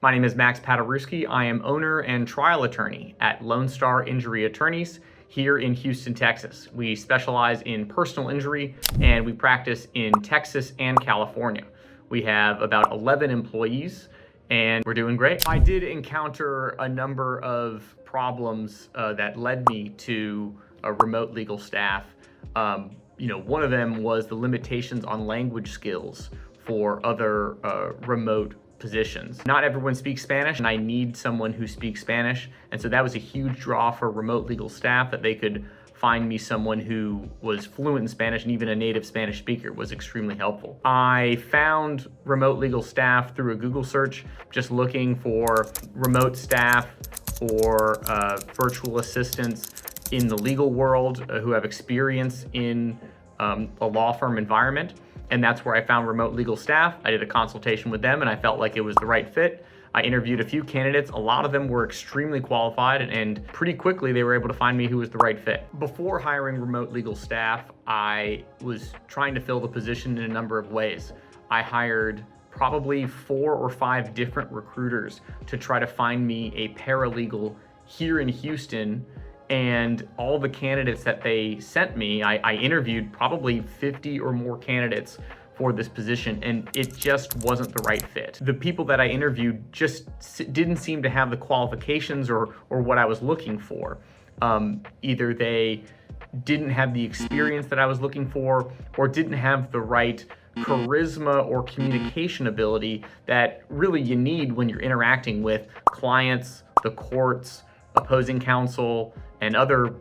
My name is Max Paderewski. I am owner and trial attorney at Lone Star Injury Attorneys here in Houston, Texas. We specialize in personal injury and we practice in Texas and California. We have about 11 employees and we're doing great. I did encounter a number of problems that led me to a remote legal staff. One of them was the limitations on language skills for other remote positions. Not everyone speaks Spanish, and I need someone who speaks Spanish. And so that was a huge draw for remote legal staff, that they could find me someone who was fluent in Spanish, and even a native Spanish speaker was extremely helpful. I found remote legal staff through a Google search, just looking for remote staff or virtual assistants in the legal world who have experience in a law firm environment. And that's where I found Remote Legal Staff. I did a consultation with them and I felt like it was the right fit. I interviewed a few candidates. A lot of them were extremely qualified, and pretty quickly they were able to find me who was the right fit. Before hiring Remote Legal Staff, I was trying to fill the position in a number of ways. I hired probably 4 or 5 different recruiters to try to find me a paralegal here in Houston. And all the candidates that they sent me, I interviewed probably 50 or more candidates for this position, and it just wasn't the right fit. The people that I interviewed just didn't seem to have the qualifications or what I was looking for. Either they didn't have the experience that I was looking for, or didn't have the right charisma or communication ability that really you need when you're interacting with clients, the courts, opposing counsel, and other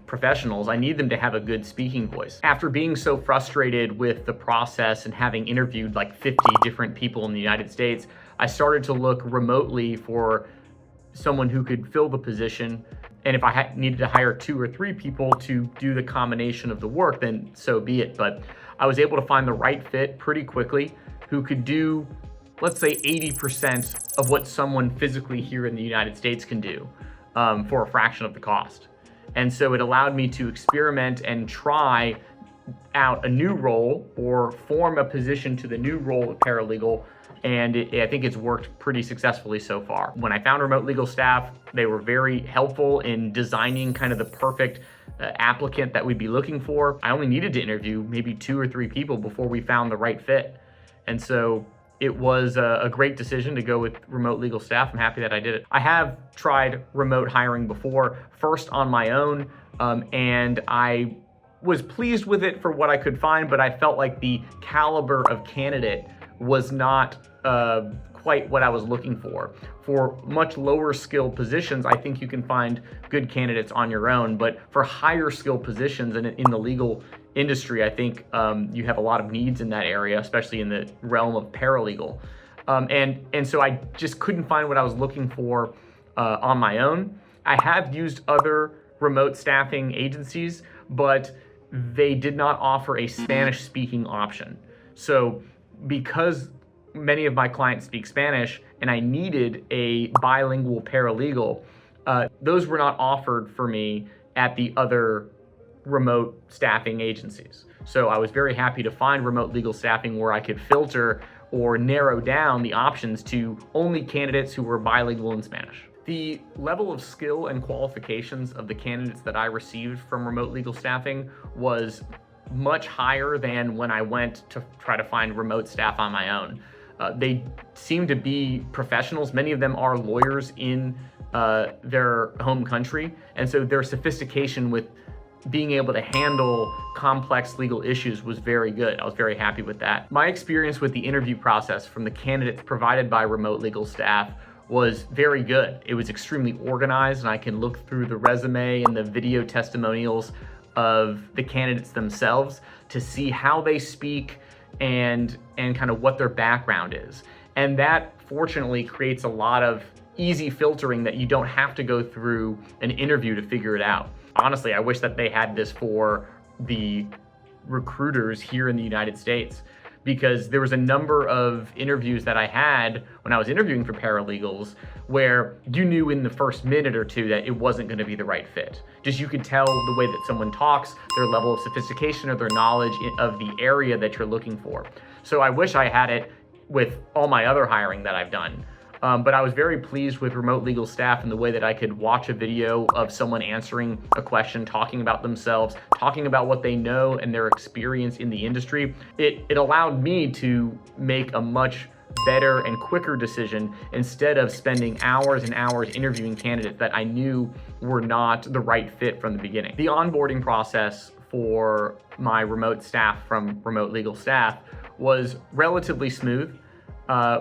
professionals. I need them to have a good speaking voice. After being so frustrated with the process and having interviewed like 50 different people in the United States, I started to look remotely for someone who could fill the position. And if I needed to hire 2 or 3 people to do the combination of the work, then so be it. But I was able to find the right fit pretty quickly, who could do, let's say, 80% of what someone physically here in the United States can do for a fraction of the cost. And so it allowed me to experiment and try out a new role or form a position to the new role of paralegal. And I think it's worked pretty successfully so far. When I found Remote Legal Staff, they were very helpful in designing kind of the perfect applicant that we'd be looking for. I only needed to interview maybe 2 or 3 people before we found the right fit. And so it was a great decision to go with Remote Legal Staff. I'm happy that I did it. I have tried remote hiring before, first on my own, and I was pleased with it for what I could find, but I felt like the caliber of candidate was not quite what I was looking for. For much lower skill positions, I think you can find good candidates on your own, but for higher skill positions in the legal industry, I think you have a lot of needs in that area, especially in the realm of paralegal. And so I just couldn't find what I was looking for on my own. I have used other remote staffing agencies, but they did not offer a Spanish speaking option. So because many of my clients speak Spanish and I needed a bilingual paralegal, those were not offered for me at the other remote staffing agencies. So I was very happy to find Remote Legal Staffing where I could filter or narrow down the options to only candidates who were bilingual in Spanish. The level of skill and qualifications of the candidates that I received from Remote Legal Staffing was much higher than when I went to try to find remote staff on my own. They seem to be professionals. Many of them are lawyers in their home country. And so their sophistication with being able to handle complex legal issues was very good. I was very happy with that. My experience with the interview process from the candidates provided by Remote Legal Staff was very good. It was extremely organized, and I can look through the resume and the video testimonials of the candidates themselves to see how they speak and kind of what their background is. And that fortunately creates a lot of easy filtering that you don't have to go through an interview to figure it out. Honestly, I wish that they had this for the recruiters here in the United States, because there was a number of interviews that I had when I was interviewing for paralegals where you knew in the first minute or two that it wasn't going to be the right fit. Just you could tell the way that someone talks, their level of sophistication or their knowledge of the area that you're looking for. So I wish I had it with all my other hiring that I've done. But I was very pleased with RemoteLegalStaff and the way that I could watch a video of someone answering a question, talking about themselves, talking about what they know and their experience in the industry. It allowed me to make a much better and quicker decision instead of spending hours and hours interviewing candidates that I knew were not the right fit from the beginning. The onboarding process for my remote staff from RemoteLegalStaff was relatively smooth.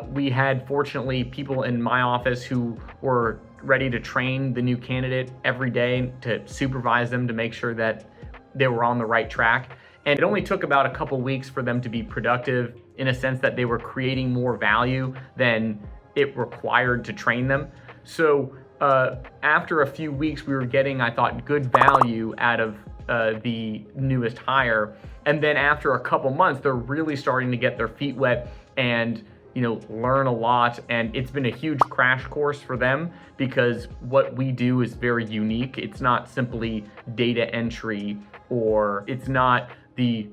We had, fortunately, people in my office who were ready to train the new candidate every day, to supervise them, to make sure that they were on the right track. And it only took about a couple weeks for them to be productive, in a sense that they were creating more value than it required to train them. So after a few weeks, we were getting, I thought, good value out of the newest hire. And then after a couple months, they're really starting to get their feet wet and learn a lot. And it's been a huge crash course for them, because what we do is very unique. It's not simply data entry, or it's not the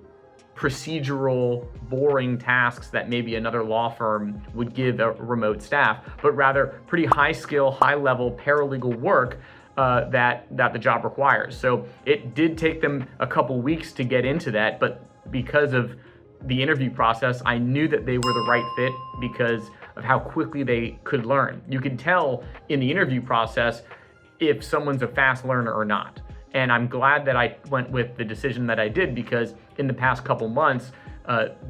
procedural, boring tasks that maybe another law firm would give a remote staff, but rather pretty high skill, high level paralegal work that the job requires. So it did take them a couple weeks to get into that, but because of the interview process, I knew that they were the right fit because of how quickly they could learn. You could tell in the interview process if someone's a fast learner or not. And I'm glad that I went with the decision that I did, because in the past couple months,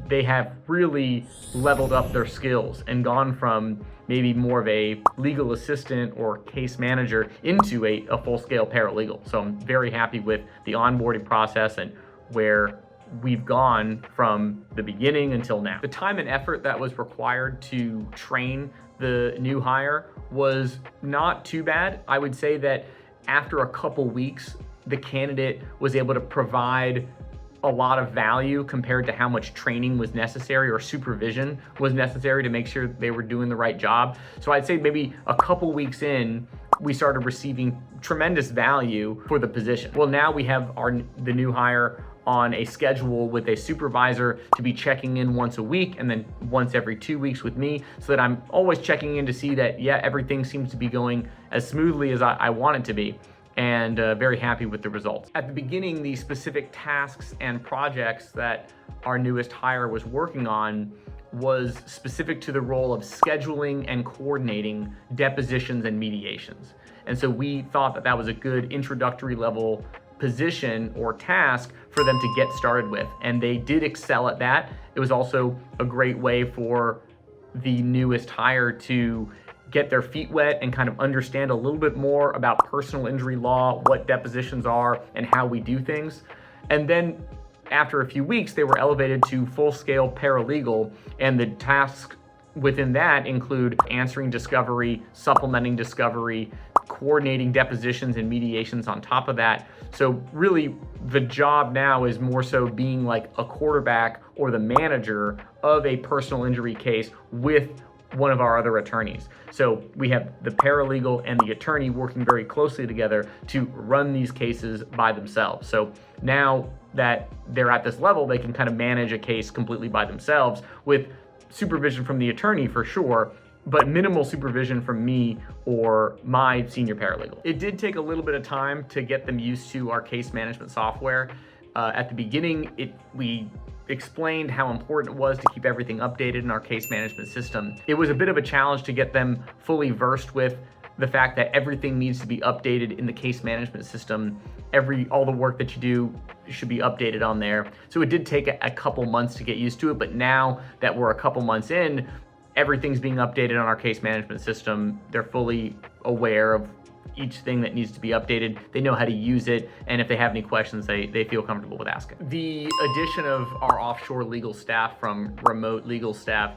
they have really leveled up their skills and gone from maybe more of a legal assistant or case manager into a full-scale paralegal. So I'm very happy with the onboarding process and where we've gone from the beginning until now. The time and effort that was required to train the new hire was not too bad. I would say that after a couple weeks, the candidate was able to provide a lot of value compared to how much training was necessary or supervision was necessary to make sure they were doing the right job. So I'd say maybe a couple weeks in, we started receiving tremendous value for the position. Well, now we have the new hire on a schedule with a supervisor to be checking in once a week and then once every 2 weeks with me, so that I'm always checking in to see that, everything seems to be going as smoothly as I want it to be, and very happy with the results. At the beginning, the specific tasks and projects that our newest hire was working on was specific to the role of scheduling and coordinating depositions and mediations. And so we thought that that was a good introductory level position or task for them to get started with. And they did excel at that. It was also a great way for the newest hire to get their feet wet and kind of understand a little bit more about personal injury law, what depositions are, and how we do things. And then after a few weeks, they were elevated to full-scale paralegal, and the tasks within that include answering discovery, supplementing discovery, coordinating depositions and mediations on top of that. So really, the job now is more so being like a quarterback or the manager of a personal injury case with one of our other attorneys. So we have the paralegal and the attorney working very closely together to run these cases by themselves. So now that they're at this level, they can kind of manage a case completely by themselves, with supervision from the attorney for sure, but minimal supervision from me or my senior paralegal. It did take a little bit of time to get them used to our case management software. At the beginning, we explained how important it was to keep everything updated in our case management system. It was a bit of a challenge to get them fully versed with the fact that everything needs to be updated in the case management system. All the work that you do should be updated on there. So it did take a couple months to get used to it, but now that we're a couple months in, everything's being updated on our case management system. They're fully aware of each thing that needs to be updated. They know how to use it, and if they have any questions, they feel comfortable with asking. The addition of our offshore legal staff from RemoteLegalStaff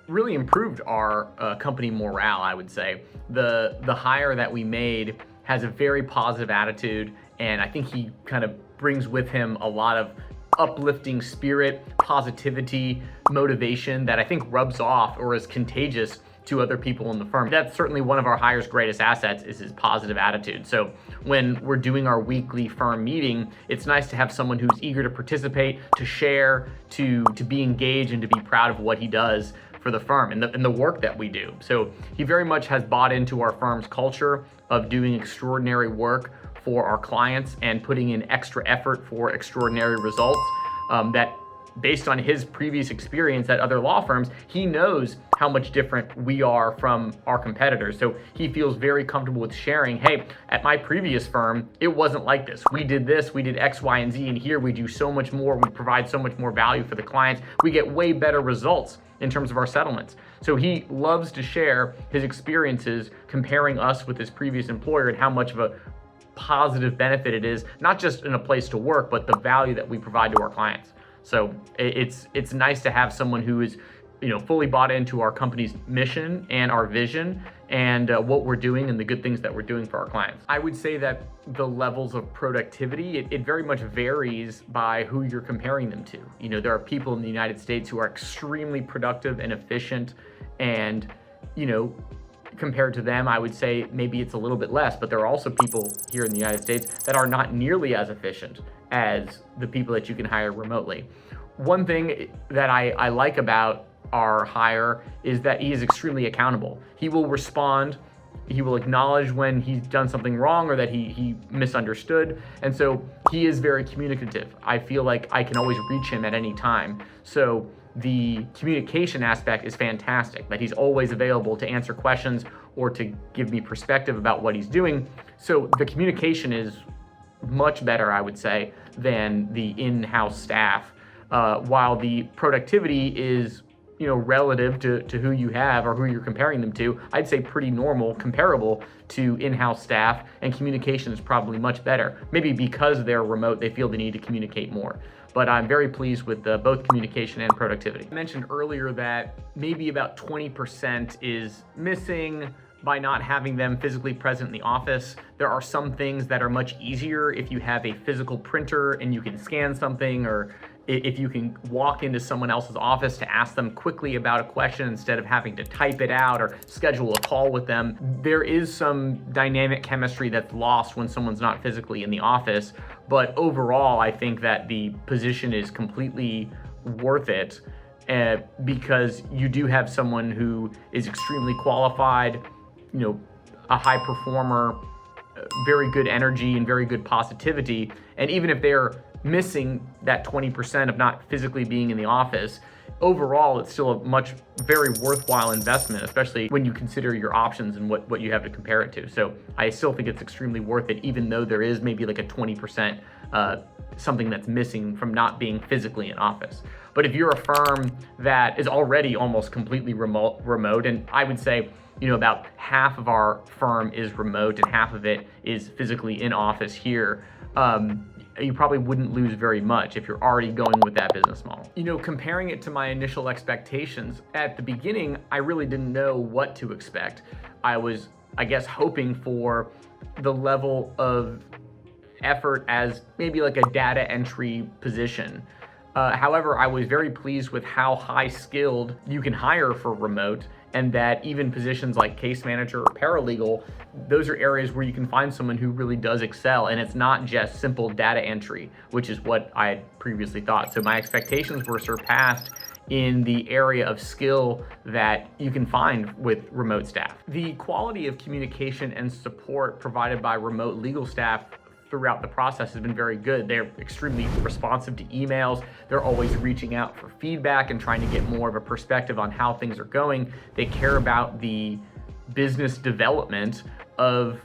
really improved our company morale, I would say. The hire that we made has a very positive attitude, and I think he kind of brings with him a lot of uplifting spirit, positivity, motivation that I think rubs off or is contagious to other people in the firm. That's certainly one of our hire's greatest assets, is his positive attitude. So when we're doing our weekly firm meeting, it's nice to have someone who's eager to participate, to share, to be engaged, and to be proud of what he does for the firm and the work that we do. So he very much has bought into our firm's culture of doing extraordinary work for our clients and putting in extra effort for extraordinary results. That based on his previous experience at other law firms, he knows how much different we are from our competitors. So he feels very comfortable with sharing, hey, at my previous firm, it wasn't like this. We did this, we did X, Y, and Z, and here we do so much more. We provide so much more value for the clients. We get way better results in terms of our settlements. So he loves to share his experiences comparing us with his previous employer and how much of a positive benefit it is, not just in a place to work, but the value that we provide to our clients. So it's nice to have someone who is, fully bought into our company's mission and our vision and what we're doing and the good things that we're doing for our clients. I would say that the levels of productivity, it very much varies by who you're comparing them to. There are people in the United States who are extremely productive and efficient, and, compared to them, I would say maybe it's a little bit less, but there are also people here in the United States that are not nearly as efficient as the people that you can hire remotely. One thing that I like about our hire is that he is extremely accountable. He will respond, he will acknowledge when he's done something wrong or that he misunderstood. And so he is very communicative. I feel like I can always reach him at any time. So the communication aspect is fantastic, that he's always available to answer questions or to give me perspective about what he's doing. So the communication is much better, I would say, than the in-house staff, while the productivity is, relative to who you have or who you're comparing them to. I'd say pretty normal, comparable to in-house staff, and communication is probably much better. Maybe because they're remote, they feel the need to communicate more. But I'm very pleased with both communication and productivity. I mentioned earlier that maybe about 20% is missing by not having them physically present in the office. There are some things that are much easier if you have a physical printer and you can scan something, or if you can walk into someone else's office to ask them quickly about a question instead of having to type it out or schedule a call with them. There is some dynamic chemistry that's lost when someone's not physically in the office, but overall, I think that the position is completely worth it because you do have someone who is extremely qualified, a high performer, very good energy and very good positivity. And even if they're missing that 20% of not physically being in the office, overall, it's still a very worthwhile investment, especially when you consider your options and what you have to compare it to. So I still think it's extremely worth it, even though there is maybe like a 20% something that's missing from not being physically in office. But if you're a firm that is already almost completely remote, and I would say, about half of our firm is remote and half of it is physically in office here, you probably wouldn't lose very much if you're already going with that business model. Comparing it to my initial expectations, at the beginning, I really didn't know what to expect. I was, hoping for the level of effort as maybe like a data entry position. However, I was very pleased with how high skilled you can hire for remote, and that even positions like case manager or paralegal, those are areas where you can find someone who really does excel, and it's not just simple data entry, which is what I had previously thought. So my expectations were surpassed in the area of skill that you can find with remote staff. The quality of communication and support provided by remote legal staff throughout the process has been very good. They're extremely responsive to emails. They're always reaching out for feedback and trying to get more of a perspective on how things are going. They care about the business development of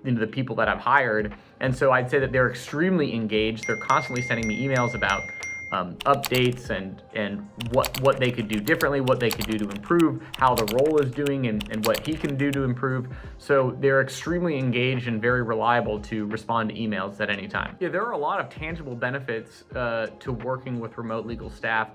the people that I've hired. And so I'd say that they're extremely engaged. They're constantly sending me emails about updates and what they could do differently, what they could do to improve, how the role is doing, and what he can do to improve. So they're extremely engaged and very reliable to respond to emails at any time. Yeah, there are a lot of tangible benefits to working with remote legal staff.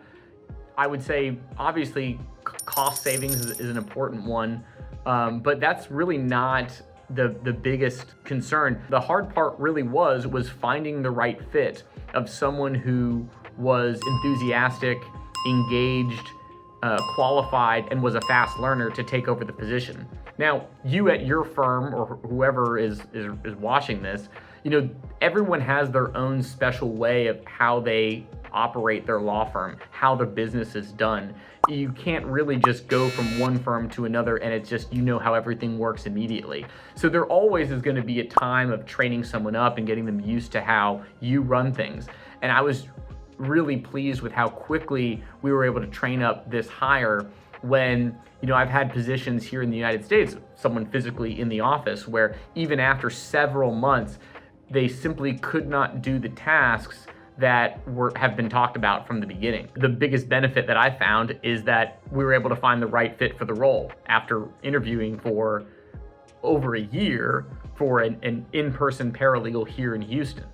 I would say, obviously, cost savings is an important one, but that's really not the biggest concern. The hard part really was finding the right fit of someone who was enthusiastic, engaged, qualified, and was a fast learner to take over the position. Now, you at your firm or whoever is watching this, everyone has their own special way of how they operate their law firm, how the business is done. You can't really just go from one firm to another and it's just, how everything works immediately. So there always is going to be a time of training someone up and getting them used to how you run things. And I was really pleased with how quickly we were able to train up this hire when, I've had positions here in the United States, someone physically in the office, where even after several months, they simply could not do the tasks that have been talked about from the beginning. The biggest benefit that I found is that we were able to find the right fit for the role after interviewing for over a year for an in-person paralegal here in Houston.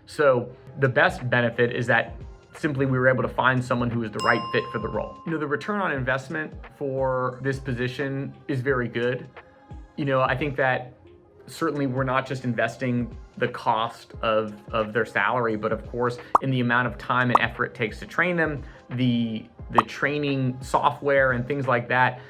So the best benefit is that simply we were able to find someone who is the right fit for the role. The return on investment for this position is very good. I think that certainly we're not just investing the cost of their salary, but of course in the amount of time and effort it takes to train them, the training software and things like that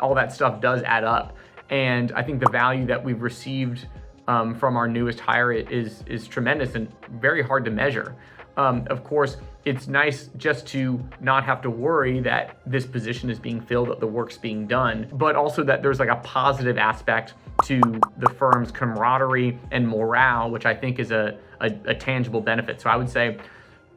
all that stuff does add up. And I think the value that we've received from our newest hire is tremendous and very hard to measure. Of course, it's nice just to not have to worry that this position is being filled, that the work's being done, but also that there's like a positive aspect to the firm's camaraderie and morale, which I think is a tangible benefit. So I would say,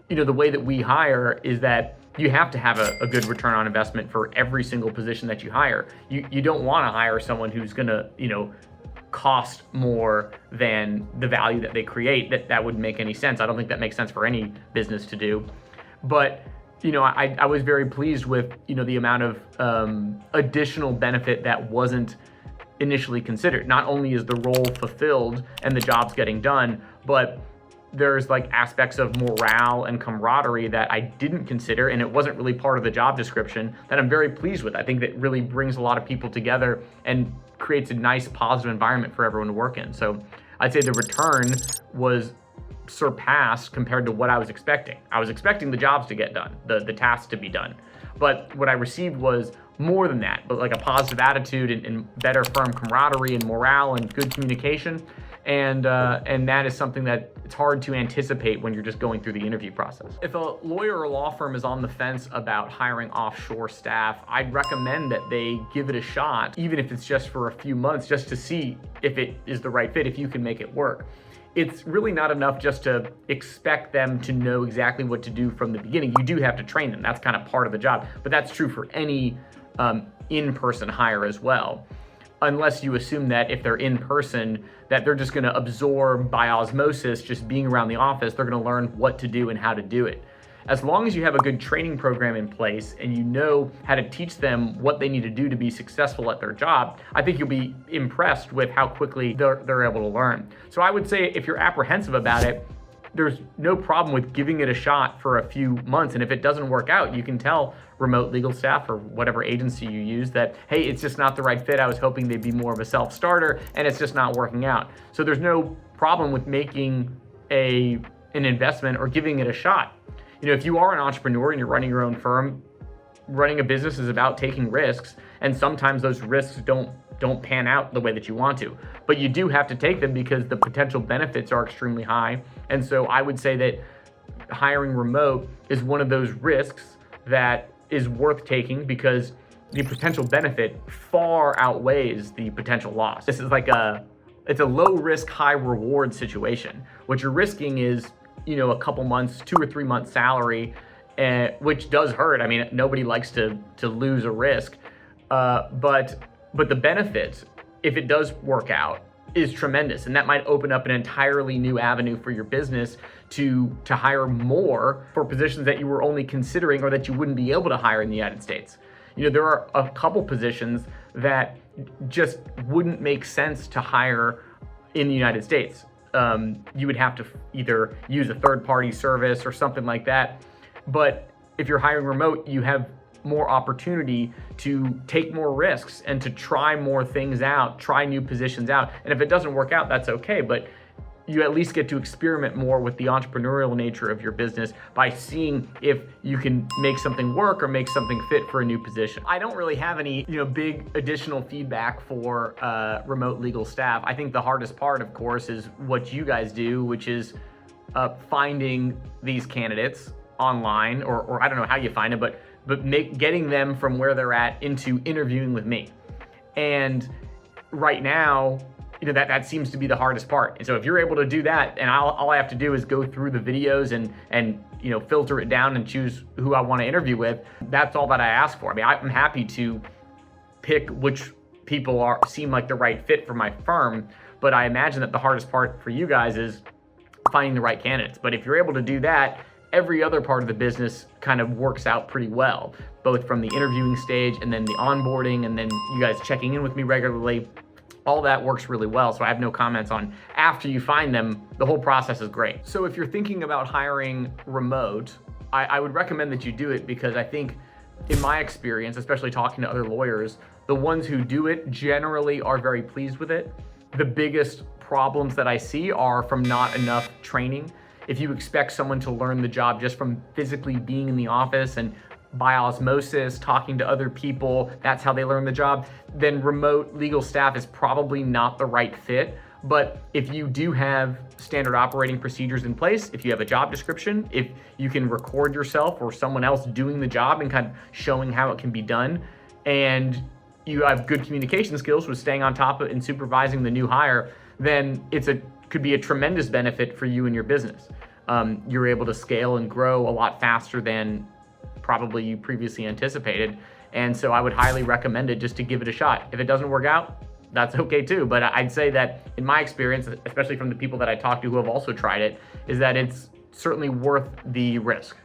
the way that we hire is that you have to have a good return on investment for every single position that you hire. You don't want to hire someone who's gonna, cost more than the value that they create. That wouldn't make any sense. I don't think that makes sense for any business to do. But I was very pleased with the amount of additional benefit that wasn't initially considered. Not only is the role fulfilled and the job's getting done, but there's like aspects of morale and camaraderie that I didn't consider, and it wasn't really part of the job description, that I'm very pleased with. I think that really brings a lot of people together and creates a nice positive environment for everyone to work in. So I'd say the return was surpassed compared to what I was expecting. I was expecting the jobs to get done, the tasks to be done. But what I received was more than that, but like a positive attitude and better firm camaraderie and morale and good communication. And that is something that it's hard to anticipate when you're just going through the interview process. If a lawyer or law firm is on the fence about hiring offshore staff, I'd recommend that they give it a shot, even if it's just for a few months, just to see if it is the right fit, if you can make it work. It's really not enough just to expect them to know exactly what to do from the beginning. You do have to train them. That's kind of part of the job, but that's true for any in-person hire as well. Unless you assume that if they're in person, that they're just going to absorb by osmosis, just being around the office, they're going to learn what to do and how to do it. As long as you have a good training program in place and you know how to teach them what they need to do to be successful at their job, I think you'll be impressed with how quickly they're able to learn. So I would say if you're apprehensive about it, there's no problem with giving it a shot for a few months. And if it doesn't work out, you can tell RemoteLegalStaff or whatever agency you use that, hey, it's just not the right fit. I was hoping they'd be more of a self-starter and it's just not working out. So there's no problem with making an investment or giving it a shot. If you are an entrepreneur and you're running your own firm, running a business is about taking risks. And sometimes those risks don't pan out the way that you want to. But you do have to take them because the potential benefits are extremely high. And so I would say that hiring remote is one of those risks that is worth taking because the potential benefit far outweighs the potential loss. This is like it's a low risk, high reward situation. What you're risking is, a couple months, 2 or 3 months salary, which does hurt. I mean, nobody likes to lose a risk. But the benefit, if it does work out, is tremendous. And that might open up an entirely new avenue for your business to hire more for positions that you were only considering or that you wouldn't be able to hire in the United States. There are a couple positions that just wouldn't make sense to hire in the United States. You would have to either use a third-party service or something like that. But if you're hiring remote, you have more opportunity to take more risks and to try more things out, try new positions out. And if it doesn't work out, that's okay. But you at least get to experiment more with the entrepreneurial nature of your business by seeing if you can make something work or make something fit for a new position. I don't really have any, big additional feedback for RemoteLegalStaff. I think the hardest part, of course, is what you guys do, which is finding these candidates online, or I don't know how you find them, but getting them from where they're at into interviewing with me. And right now, that seems to be the hardest part. And so if you're able to do that, and all I have to do is go through the videos and filter it down and choose who I want to interview with, that's all that I ask for. I mean, I'm happy to pick which people seem like the right fit for my firm, but I imagine that the hardest part for you guys is finding the right candidates. But if you're able to do that, every other part of the business kind of works out pretty well, both from the interviewing stage and then the onboarding, and then you guys checking in with me regularly. All that works really well. So I have no comments on after you find them. The whole process is great. So if you're thinking about hiring remote, I would recommend that you do it, because I think in my experience, especially talking to other lawyers, the ones who do it generally are very pleased with it. The biggest problems that I see are from not enough training. If you expect someone to learn the job just from physically being in the office and by osmosis, talking to other people, that's how they learn the job, then remote legal staff is probably not the right fit. But if you do have standard operating procedures in place, if you have a job description, if you can record yourself or someone else doing the job and kind of showing how it can be done, and you have good communication skills with staying on top of and supervising the new hire, then could be a tremendous benefit for you and your business. You're able to scale and grow a lot faster than probably you previously anticipated. And so I would highly recommend it, just to give it a shot. If it doesn't work out, that's okay too. But I'd say that in my experience, especially from the people that I talked to who have also tried it, is that it's certainly worth the risk.